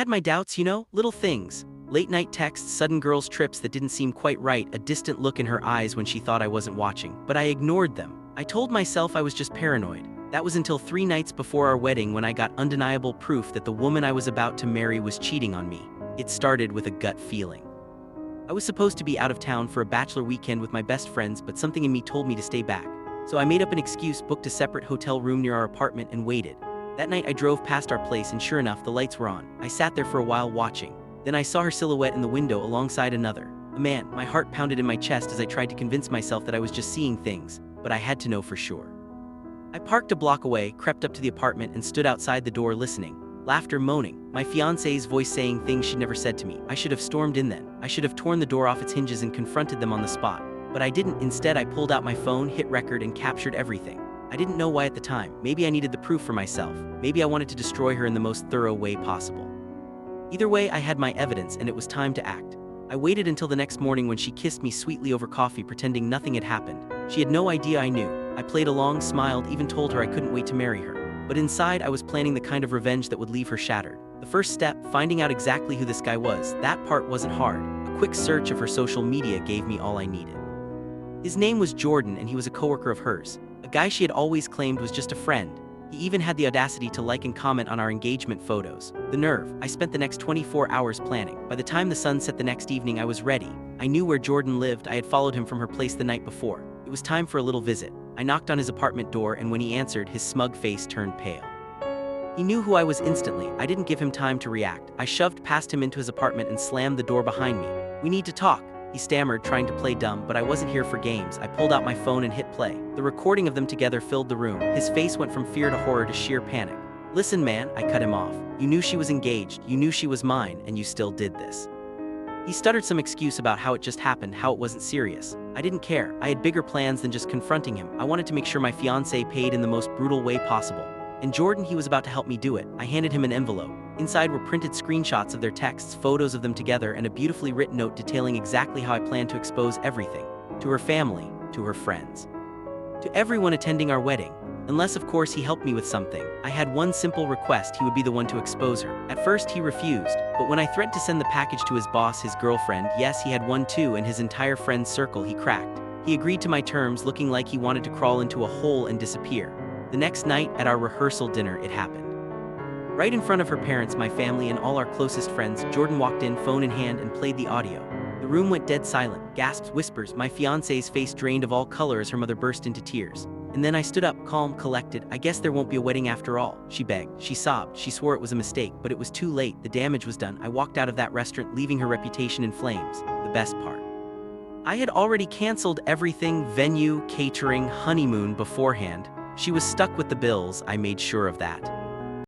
had my doubts, little things. Late night texts, sudden girls' trips that didn't seem quite right, a distant look in her eyes when she thought I wasn't watching. But I ignored them. I told myself I was just paranoid. That was until 3 nights before our wedding when I got undeniable proof that the woman I was about to marry was cheating on me. It started with a gut feeling. I was supposed to be out of town for a bachelor weekend with my best friends, but something in me told me to stay back. So I made up an excuse, booked a separate hotel room near our apartment, and waited. That night I drove past our place and sure enough, the lights were on. I sat there for a while watching. Then I saw her silhouette in the window alongside another. A man. My heart pounded in my chest as I tried to convince myself that I was just seeing things, but I had to know for sure. I parked a block away, crept up to the apartment, and stood outside the door listening. Laughter, moaning. My fiancé's voice saying things she'd never said to me. I should have stormed in then. I should have torn the door off its hinges and confronted them on the spot. But I didn't. Instead, I pulled out my phone, hit record, and captured everything. I didn't know why at the time. Maybe I needed the proof for myself. Maybe I wanted to destroy her in the most thorough way possible. Either way, I had my evidence, and it was time to act. I waited until the next morning when she kissed me sweetly over coffee, pretending nothing had happened. She had no idea I knew. I played along, smiled, even told her I couldn't wait to marry her. But inside, I was planning the kind of revenge that would leave her shattered. The first step, finding out exactly who this guy was, that part wasn't hard. A quick search of her social media gave me all I needed. His name was Jordan, and he was a coworker of hers. A guy she had always claimed was just a friend. He even had the audacity to like and comment on our engagement photos. The nerve. I spent the next 24 hours planning. By the time the sun set the next evening, I was ready. I knew where Jordan lived. I had followed him from her place the night before. It was time for a little visit. I knocked on his apartment door, and when he answered, his smug face turned pale. He knew who I was instantly. I didn't give him time to react. I shoved past him into his apartment and slammed the door behind me. "We need to talk," he stammered, trying to play dumb, but I wasn't here for games. I pulled out my phone and hit play. The recording of them together filled the room. His face went from fear to horror to sheer panic. "Listen, man," I cut him off. "You knew she was engaged, you knew she was mine, and you still did this." He stuttered some excuse about how it just happened, how it wasn't serious. I didn't care. I had bigger plans than just confronting him. I wanted to make sure my fiancée paid in the most brutal way possible. And Jordan, he was about to help me do it. I handed him an envelope. Inside were printed screenshots of their texts, photos of them together, and a beautifully written note detailing exactly how I planned to expose everything. To her family, to her friends, to everyone attending our wedding. Unless, of course, he helped me with something. I had one simple request: he would be the one to expose her. At first, he refused, but when I threatened to send the package to his boss, his girlfriend, yes, he had one too, and his entire friend circle, he cracked. He agreed to my terms, looking like he wanted to crawl into a hole and disappear. The next night, at our rehearsal dinner, it happened. Right in front of her parents, my family, and all our closest friends, Jordan walked in, phone in hand, and played the audio. The room went dead silent. Gasps, whispers. My fiancé's face drained of all color as her mother burst into tears. And then I stood up, calm, collected. "I guess there won't be a wedding after all," she begged. She sobbed. She swore it was a mistake, but it was too late. The damage was done. I walked out of that restaurant, leaving her reputation in flames. The best part: I had already canceled everything: venue, catering, honeymoon beforehand. She was stuck with the bills. I made sure of that.